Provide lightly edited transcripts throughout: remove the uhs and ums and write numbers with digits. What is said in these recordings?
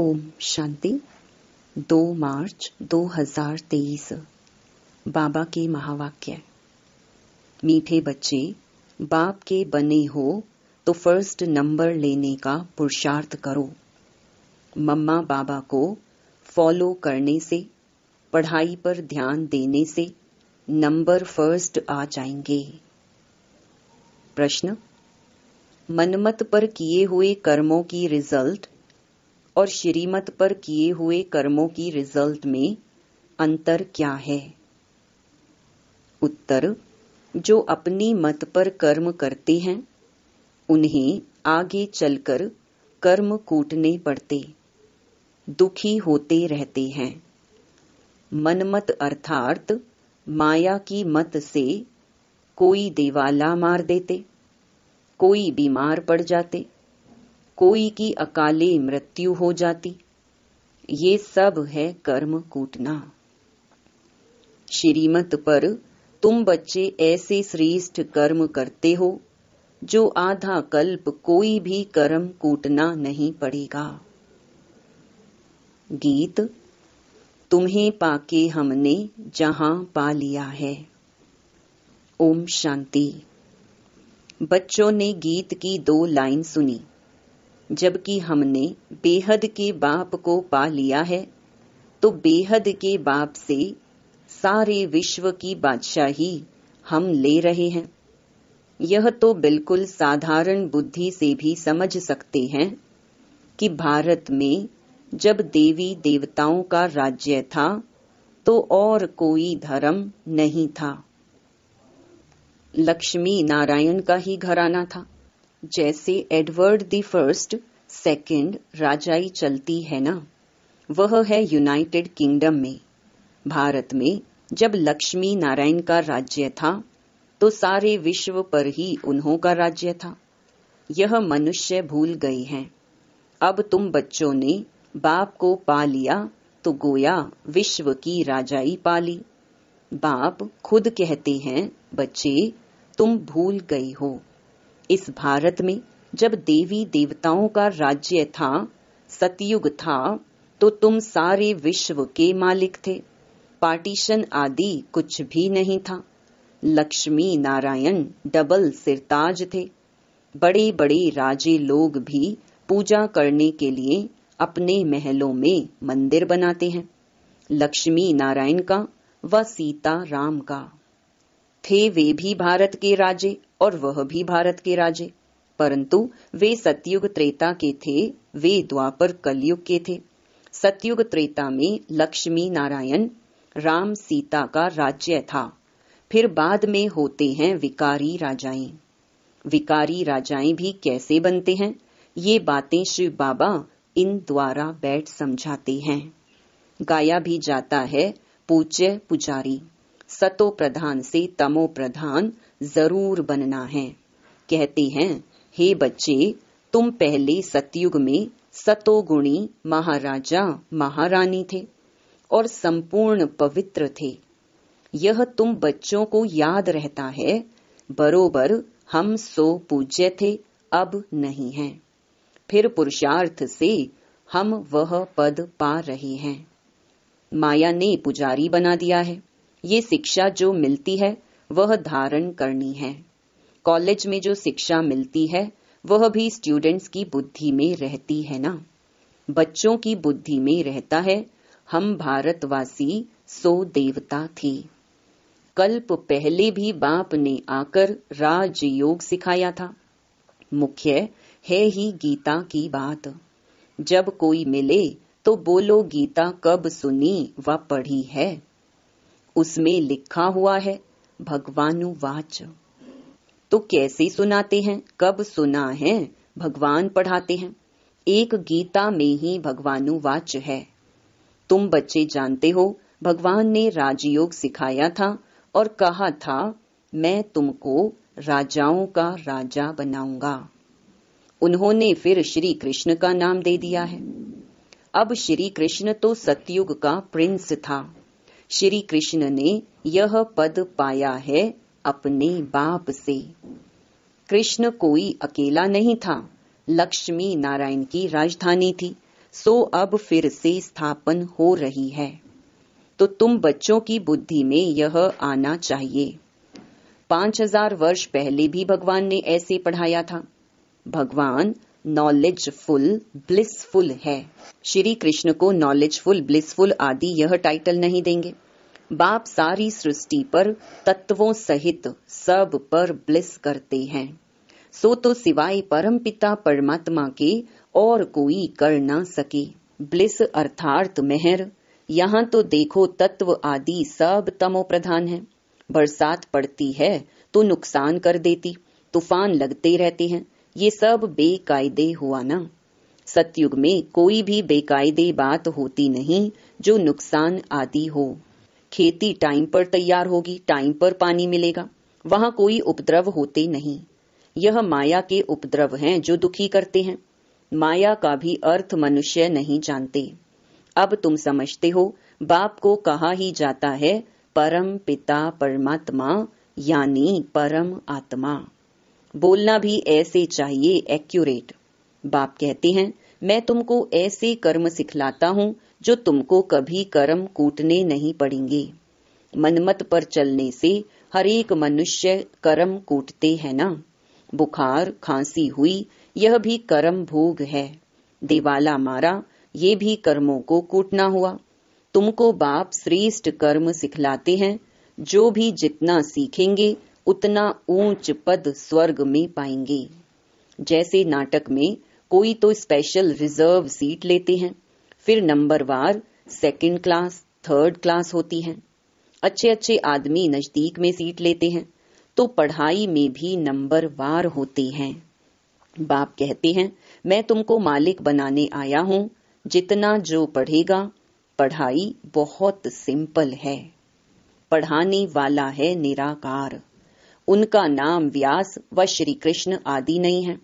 ओम शांति। 2 मार्च 2023 बाबा के महावाक्य। मीठे बच्चे, बाप के बने हो तो फर्स्ट नंबर लेने का पुरुषार्थ करो। मम्मा बाबा को फॉलो करने से, पढ़ाई पर ध्यान देने से नंबर फर्स्ट आ जाएंगे। प्रश्न: मनमत पर किए हुए कर्मों की रिजल्ट और श्रीमत पर किए हुए कर्मों की रिजल्ट में अंतर क्या है? उत्तर: जो अपनी मत पर कर्म करते हैं उन्हें आगे चलकर कर्म कूटने पड़ते, दुखी होते रहते हैं। मनमत अर्थात माया की मत से कोई दिवाला मार देते, कोई बीमार पड़ जाते, कोई की अकाले मृत्यु हो जाती। ये सब है कर्म कूटना। श्रीमत पर तुम बच्चे ऐसे श्रेष्ठ कर्म करते हो जो आधा कल्प कोई भी कर्म कूटना नहीं पड़ेगा। गीत: तुम्हें पाके हमने जहां पा लिया है। ओम शांति। बच्चों ने गीत की 2 लाइन सुनी। जबकि हमने बेहद के बाप को पा लिया है तो बेहद के बाप से सारे विश्व की बादशाही हम ले रहे हैं। यह तो बिल्कुल साधारण बुद्धि से भी समझ सकते हैं कि भारत में जब देवी देवताओं का राज्य था तो और कोई धर्म नहीं था। लक्ष्मी नारायण का ही घराना था। जैसे एडवर्ड द फर्स्ट सेकंड राजाई चलती है ना, वह है यूनाइटेड किंगडम में। भारत में जब लक्ष्मी नारायण का राज्य था तो सारे विश्व पर ही उन्हों का राज्य था। यह मनुष्य भूल गए हैं। अब तुम बच्चों ने बाप को पा लिया तो गोया विश्व की राजाई पा ली। बाप खुद कहते हैं, बच्चे तुम भूल गए हो। इस भारत में जब देवी देवताओं का राज्य था, सतयुग था, तो तुम सारे विश्व के मालिक थे। पार्टीशन आदि कुछ भी नहीं था। लक्ष्मी नारायण डबल सिरताज थे। बड़े बड़े राजे लोग भी पूजा करने के लिए अपने महलों में मंदिर बनाते हैं। लक्ष्मी नारायण का व सीता राम का। थे वे भी भारत के राजे और वह भी भारत के राजे, परंतु वे सतयुग त्रेता के थे, वे द्वापर कलयुग के थे। सतयुग त्रेता में लक्ष्मी नारायण राम सीता का राज्य था। फिर बाद में होते हैं विकारी राजाएं। विकारी राजाएं भी कैसे बनते हैं, ये बातें श्री बाबा इन द्वारा बैठ समझाते हैं। गाया भी जाता है, पूज्य पुजारी सतो प्रधान से तमो प्रधान जरूर बनना है। कहते हैं, हे बच्चे, तुम पहले सतयुग में सतोगुणी महाराजा महारानी थे और संपूर्ण पवित्र थे। यह तुम बच्चों को याद रहता है। बरोबर हम सो पूज्य थे, अब नहीं हैं। फिर पुरुषार्थ से हम वह पद पा रहे हैं। माया ने पुजारी बना दिया है। ये शिक्षा जो मिलती है वह धारण करनी है। कॉलेज में जो शिक्षा मिलती है वह भी स्टूडेंट्स की बुद्धि में रहती है ना। बच्चों की बुद्धि में रहता है, हम भारतवासी सो देवता थे। कल्प पहले भी बाप ने आकर राजयोग सिखाया था। मुख्य है ही गीता की बात। जब कोई मिले तो बोलो, गीता कब सुनी व पढ़ी है? उसमें लिखा हुआ है भगवानुवाच। तो कैसे सुनाते हैं, कब सुना है? भगवान पढ़ाते हैं। एक गीता में ही भगवानुवाच है। तुम बच्चे जानते हो, भगवान ने राजयोग सिखाया था और कहा था, मैं तुमको राजाओं का राजा बनाऊंगा। उन्होंने फिर श्री कृष्ण का नाम दे दिया है। अब श्री कृष्ण तो सतयुग का प्रिंस था। श्री कृष्ण ने यह पद पाया है अपने बाप से। कृष्ण कोई अकेला नहीं था। लक्ष्मी नारायण की राजधानी थी, सो अब फिर से स्थापन हो रही है। तो तुम बच्चों की बुद्धि में यह आना चाहिए। 5000 वर्ष पहले भी भगवान ने ऐसे पढ़ाया था। भगवान नॉलेजफुल ब्लिसफुल है। श्री कृष्ण को नॉलेजफुल ब्लिसफुल आदि यह टाइटल नहीं देंगे। बाप सारी सृष्टि पर तत्वों सहित सब पर ब्लिस करते हैं। सो तो सिवाय परम पिता परमात्मा के और कोई कर ना सके। ब्लिस अर्थात मेहर। यहाँ तो देखो तत्व आदि सब तमो प्रधान है। बरसात पड़ती है तो नुकसान कर देती, तूफान लगते रहते हैं, ये सब बेकायदे हुआ ना। सतयुग में कोई भी बेकायदे बात होती नहीं जो नुकसान आदि हो। खेती टाइम पर तैयार होगी, टाइम पर पानी मिलेगा, वहां कोई उपद्रव होते नहीं। यह माया के उपद्रव हैं जो दुखी करते हैं। माया का भी अर्थ मनुष्य नहीं जानते। अब तुम समझते हो, बाप को कहा ही जाता है परम पिता परमात्मा यानी परम आत्मा। बोलना भी ऐसे चाहिए, एक्यूरेट। बाप कहते हैं मैं तुमको ऐसे कर्म सिखलाता हूँ जो तुमको कभी कर्म कूटने नहीं पड़ेंगे। मनमत पर चलने से हर एक मनुष्य कर्म कूटते हैं ना। बुखार खांसी हुई, यह भी कर्म भोग है। दिवाला मारा, ये भी कर्मों को कूटना हुआ। तुमको बाप श्रेष्ठ कर्म सिखलाते हैं, जो भी जितना सीखेंगे उतना ऊंच पद स्वर्ग में पाएंगे। जैसे नाटक में कोई तो स्पेशल रिजर्व सीट लेते हैं, फिर नंबरवार सेकंड क्लास थर्ड क्लास होती है। अच्छे अच्छे आदमी नजदीक में सीट लेते हैं, तो पढ़ाई में भी नंबरवार होते हैं। बाप कहते हैं मैं तुमको मालिक बनाने आया हूँ। जितना जो पढ़ेगा, पढ़ाई बहुत सिंपल है। पढ़ाने वाला है निराकार। उनका नाम व्यास व श्री कृष्ण आदि नहीं है।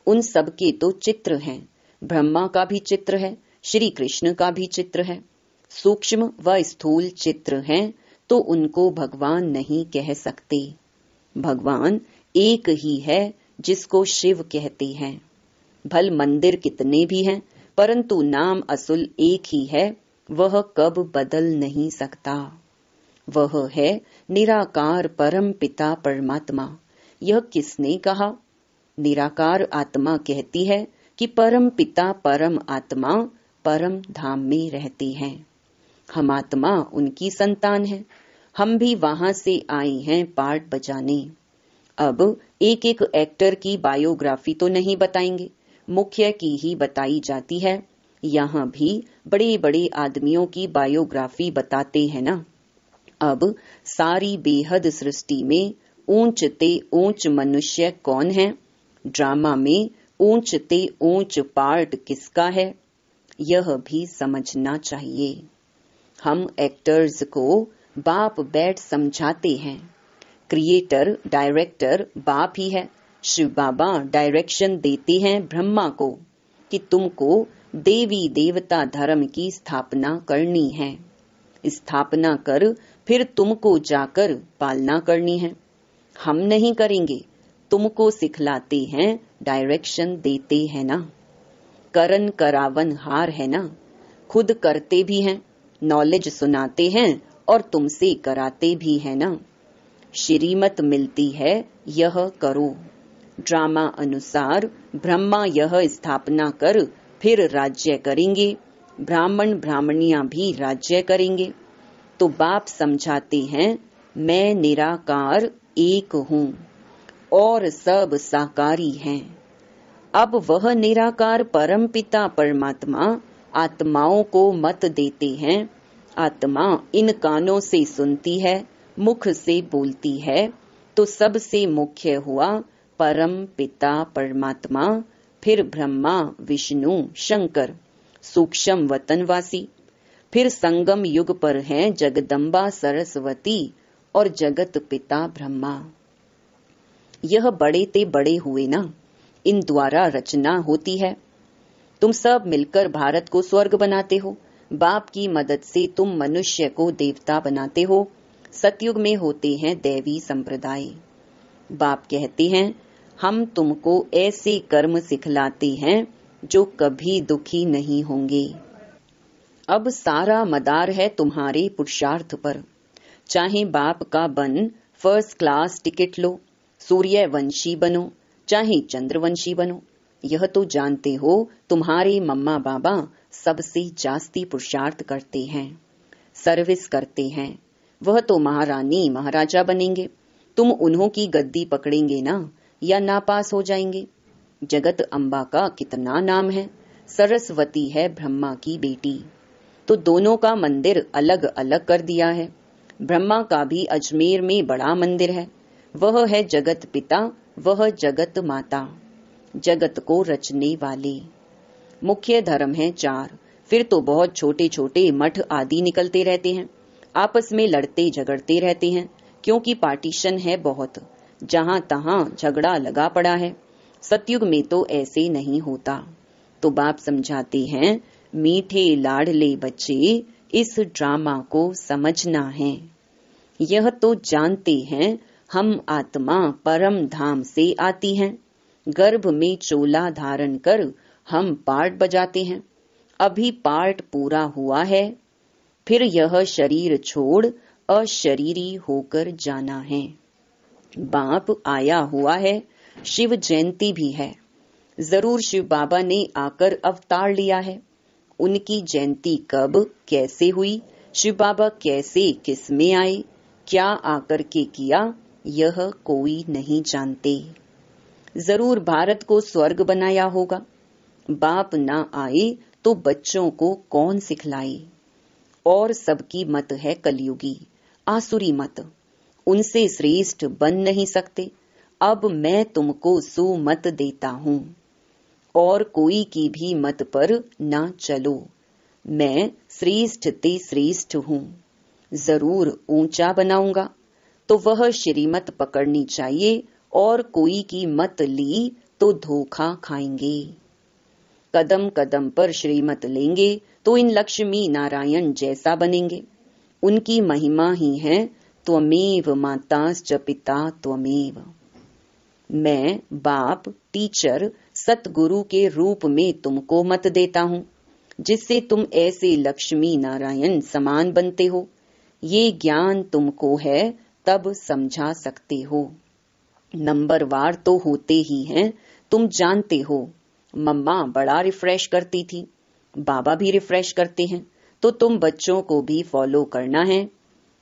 उन सब के तो चित्र हैं। ब्रह्मा का भी चित्र है, श्री कृष्ण का भी चित्र है। सूक्ष्म व स्थूल चित्र हैं, तो उनको भगवान नहीं कह सकते। भगवान एक ही है जिसको शिव कहते हैं। भल मंदिर कितने भी हैं, परंतु नाम असुल एक ही है, वह कब बदल नहीं सकता। वह है निराकार परम पिता परमात्मा। यह किसने कहा? निराकार आत्मा कहती है कि परम पिता परम आत्मा परम धाम में रहते हैं। हम आत्मा उनकी संतान है। हम भी वहां से आए हैं पार्ट बजाने। अब एक एक एक्टर की बायोग्राफी तो नहीं बताएंगे, मुख्य की ही बताई जाती है। यहाँ भी बड़े बड़े आदमियों की बायोग्राफी बताते हैं ना। अब सारी बेहद सृष्टि में ऊंच ते ऊंच मनुष्य कौन है? ड्रामा में ऊंच ते ऊंच पार्ट किसका है? यह भी समझना चाहिए। हम एक्टर्स को बाप बैठ समझाते हैं। क्रिएटर डायरेक्टर बाप ही है। शिव बाबा डायरेक्शन देते हैं ब्रह्मा को कि तुमको देवी देवता धर्म की स्थापना करनी है। स्थापना कर फिर तुमको जाकर पालना करनी है। हम नहीं करेंगे, तुमको सिखलाते हैं, डायरेक्शन देते हैं ना। करन करावन हार है ना। खुद करते भी हैं, नॉलेज सुनाते हैं और तुमसे कराते भी हैं ना। श्रीमत मिलती है, यह करो। ड्रामा अनुसार ब्रह्मा यह स्थापना कर फिर राज्य करेंगे। ब्राह्मण ब्राह्मणियां भी राज्य करेंगे। तो बाप समझाते हैं मैं निराकार एक हूँ और सब साकारी हैं। अब वह निराकार परम पिता परमात्मा आत्माओं को मत देते हैं। आत्मा इन कानों से सुनती है, मुख से बोलती है, तो सबसे मुख्य हुआ परम पिता परमात्मा, फिर ब्रह्मा विष्णु शंकर, सूक्ष्म वतनवासी, फिर संगम युग पर हैं जगदम्बा सरस्वती और जगत पिता ब्रह्मा। यह बड़े ते बड़े हुए ना, इन द्वारा रचना होती है। तुम सब मिलकर भारत को स्वर्ग बनाते हो। बाप की मदद से तुम मनुष्य को देवता बनाते हो। सतयुग में होते हैं दैवी संप्रदाय। बाप कहते हैं हम तुमको ऐसे कर्म सिखलाते हैं जो कभी दुखी नहीं होंगे। अब सारा मदार है तुम्हारे पुरुषार्थ पर। चाहे बाप का बन फर्स्ट क्लास टिकट लो, सूर्यवंशी बनो, चाहे चंद्रवंशी बनो, यह तो जानते हो तुम्हारे मम्मा बाबा सबसे जास्ती पुरुषार्थ करते हैं, सर्विस करते हैं। वह तो महारानी महाराजा बनेंगे, तुम उन्हों की गद्दी पकड़ेंगे ना, या नापास हो जाएंगे। जगत अम्बा का कितना नाम है, सरस्वती है ब्रह्मा की बेटी, तो दोनों का मंदिर अलग अलग कर दिया है। ब्रह्मा का भी अजमेर में बड़ा मंदिर है, वह है जगत पिता, वह जगत माता, जगत को रचने वाले। मुख्य धर्म है 4, फिर तो बहुत छोटे छोटे मठ आदि निकलते रहते हैं, आपस में लड़ते झगड़ते रहते हैं, क्योंकि पार्टीशन है बहुत, जहां तहां झगड़ा लगा पड़ा है। सतयुग में तो ऐसे नहीं होता। तो बाप समझाते हैं, मीठे लाडले बच्चे, इस ड्रामा को समझना है। यह तो जानते हैं हम आत्मा परम धाम से आती हैं, गर्भ में चोला धारण कर हम पार्ट बजाते हैं। अभी पार्ट पूरा हुआ है, फिर यह शरीर छोड़ अशरीरी होकर जाना है। बाप आया हुआ है, शिव जयंती भी है, जरूर शिव बाबा ने आकर अवतार लिया है। उनकी जयंती कब कैसे हुई, शिव बाबा कैसे किस में आए, क्या आकर के किया, यह कोई नहीं जानते। जरूर भारत को स्वर्ग बनाया होगा। बाप ना आए तो बच्चों को कौन सिखलाए। और सबकी मत है कलयुगी, आसुरी मत, उनसे श्रेष्ठ बन नहीं सकते। अब मैं तुमको सुमत देता हूँ, और कोई की भी मत पर ना चलो। मैं श्रेष्ठ ते श्रेष्ठ हूँ, जरूर ऊंचा बनाऊंगा। तो वह श्रीमत पकड़नी चाहिए, और कोई की मत ली तो धोखा खाएंगे। कदम कदम पर श्रीमत लेंगे तो इन लक्ष्मी नारायण जैसा बनेंगे। उनकी महिमा ही है त्वमेव माताश्च पिता त्वमेव। मैं बाप टीचर सतगुरु के रूप में तुमको मत देता हूँ, जिससे तुम ऐसे लक्ष्मी नारायण समान बनते हो। ये ज्ञान तुमको है तब समझा सकते हो। नंबरवार तो होते ही हैं, तुम जानते हो। मम्मा बड़ा रिफ्रेश करती थी, बाबा भी रिफ्रेश करते हैं, तो तुम बच्चों को भी फॉलो करना है।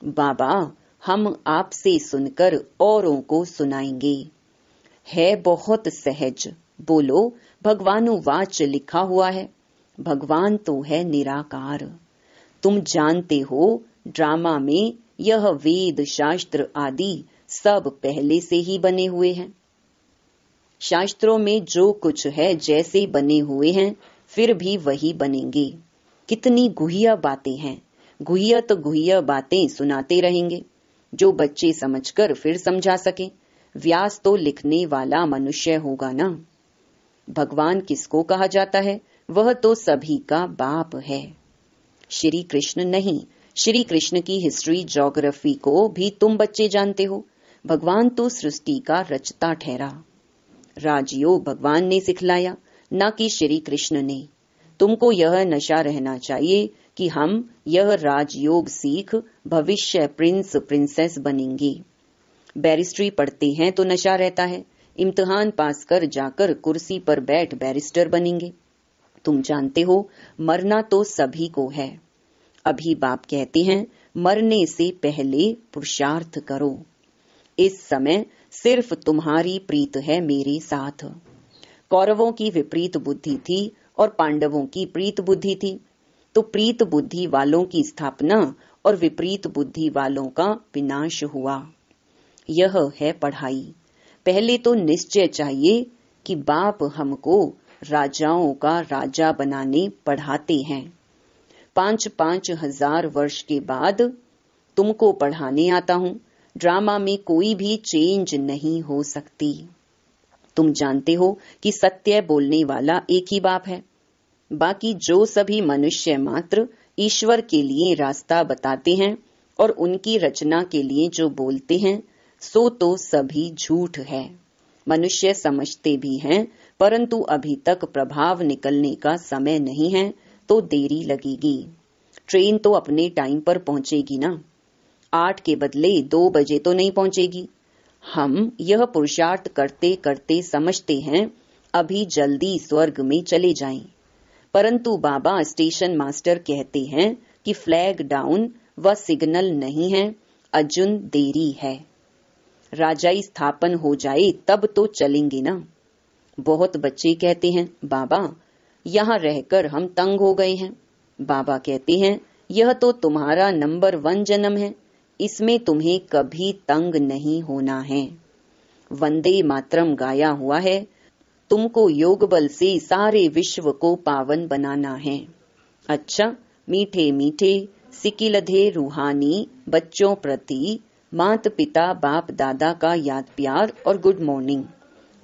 बाबा हम आपसे सुनकर औरों को सुनाएंगे। है बहुत सहज, बोलो भगवानुवाच लिखा हुआ है। भगवान तो है निराकार। तुम जानते हो ड्रामा में यह वेद शास्त्र आदि सब पहले से ही बने हुए हैं। शास्त्रों में जो कुछ है जैसे बने हुए हैं, फिर भी वही बनेंगे। कितनी गुह्य बातें हैं, गुह्य बातें सुनाते रहेंगे, जो बच्चे समझकर फिर समझा सके। व्यास तो लिखने वाला मनुष्य होगा ना। भगवान किसको कहा जाता है, वह तो सभी का बाप है, श्री कृष्ण नहीं। श्री कृष्ण की हिस्ट्री ज्योग्राफी को भी तुम बच्चे जानते हो। भगवान तो सृष्टि का रचता ठहरा। राजयोग भगवान ने सिखलाया, न कि श्री कृष्ण ने। तुमको यह नशा रहना चाहिए कि हम यह राजयोग सीख भविष्य प्रिंस प्रिंसेस बनेंगे। बैरिस्ट्री पढ़ते हैं तो नशा रहता है, इम्तिहान पास कर जाकर कुर्सी पर बैठ बैरिस्टर बनेंगे। तुम जानते हो मरना तो सभी को है। अभी बाप कहते हैं मरने से पहले पुरुषार्थ करो। इस समय सिर्फ तुम्हारी प्रीत है मेरे साथ। कौरवों की विपरीत बुद्धि थी और पांडवों की प्रीत बुद्धि थी, तो प्रीत बुद्धि वालों की स्थापना और विपरीत बुद्धि वालों का विनाश हुआ। यह है पढ़ाई। पहले तो निश्चय चाहिए कि बाप हमको राजाओं का राजा बनाने पढ़ाते हैं। 5-5 हजार वर्ष के बाद तुमको पढ़ाने आता हूँ। ड्रामा में कोई भी चेंज नहीं हो सकती। तुम जानते हो कि सत्य बोलने वाला एक ही बाप है। बाकी जो सभी मनुष्य मात्र ईश्वर के लिए रास्ता बताते हैं और उनकी रचना के लिए जो बोलते हैं, सो तो सभी झूठ है। मनुष्य समझते भी हैं परंतु अभी तक प्रभाव निकलने का समय नहीं है तो देरी लगेगी। ट्रेन तो अपने टाइम पर पहुंचेगी ना, 8 के बदले 2 बजे तो नहीं पहुंचेगी। हम यह पुरुषार्थ करते करते समझते हैं अभी जल्दी स्वर्ग में चले जाएं, परंतु बाबा स्टेशन मास्टर कहते हैं कि फ्लैग डाउन व सिग्नल नहीं है, अजुन देरी है। राजाई स्थापन हो जाए तब तो चलेंगे ना। बहुत बच्चे कहते हैं बाबा यहाँ रहकर हम तंग हो गए हैं। बाबा कहते हैं यह तो तुम्हारा नंबर 1 जन्म है, इसमें तुम्हें कभी तंग नहीं होना है। वंदे मातरम गाया हुआ है, तुमको योग बल से सारे विश्व को पावन बनाना है। अच्छा, मीठे मीठे सिकिलधे रूहानी बच्चों प्रति माता पिता बाप दादा का याद प्यार और गुड मॉर्निंग।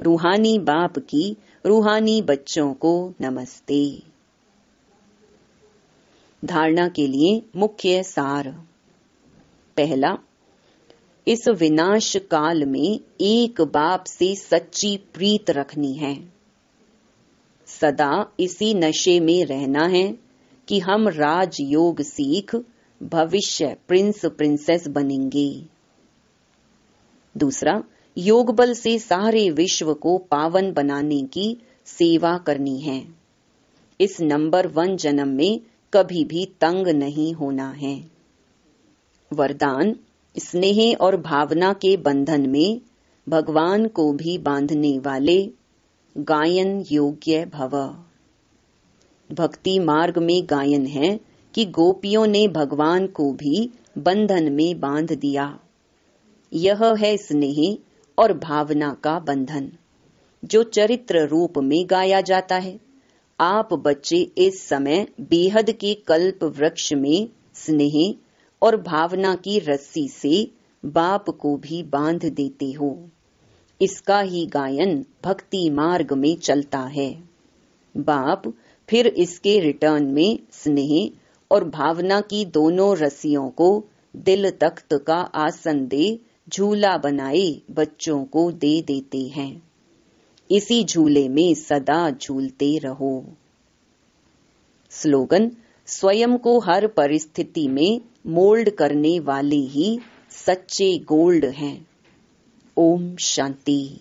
रूहानी बाप की रूहानी बच्चों को नमस्ते। धारणा के लिए मुख्य सार। पहला, इस विनाश काल में एक बाप से सच्ची प्रीत रखनी है। सदा इसी नशे में रहना है कि हम राजयोग सीख भविष्य प्रिंस प्रिंसेस बनेंगे। दूसरा, योग बल से सारे विश्व को पावन बनाने की सेवा करनी है। इस नंबर 1 जन्म में कभी भी तंग नहीं होना है। वरदान, स्नेह और भावना के बंधन में भगवान को भी बांधने वाले गायन योग्य भव। भक्ति मार्ग में गायन है कि गोपियों ने भगवान को भी बंधन में बांध दिया। यह है स्नेह और भावना का बंधन जो चरित्र रूप में गाया जाता है। आप बच्चे इस समय बेहद के कल्प वृक्ष में स्नेह और भावना की रस्सी से बाप को भी बांध देते हो। इसका ही गायन भक्ति मार्ग में चलता है। बाप फिर इसके रिटर्न में स्नेह और भावना की दोनों रस्सियों को दिल तख्त का आसन दे झूला बनाए बच्चों को दे देते हैं। इसी झूले में सदा झूलते रहो। स्लोगन, स्वयं को हर परिस्थिति में मोल्ड करने वाले ही सच्चे गोल्ड हैं। ओम शांति।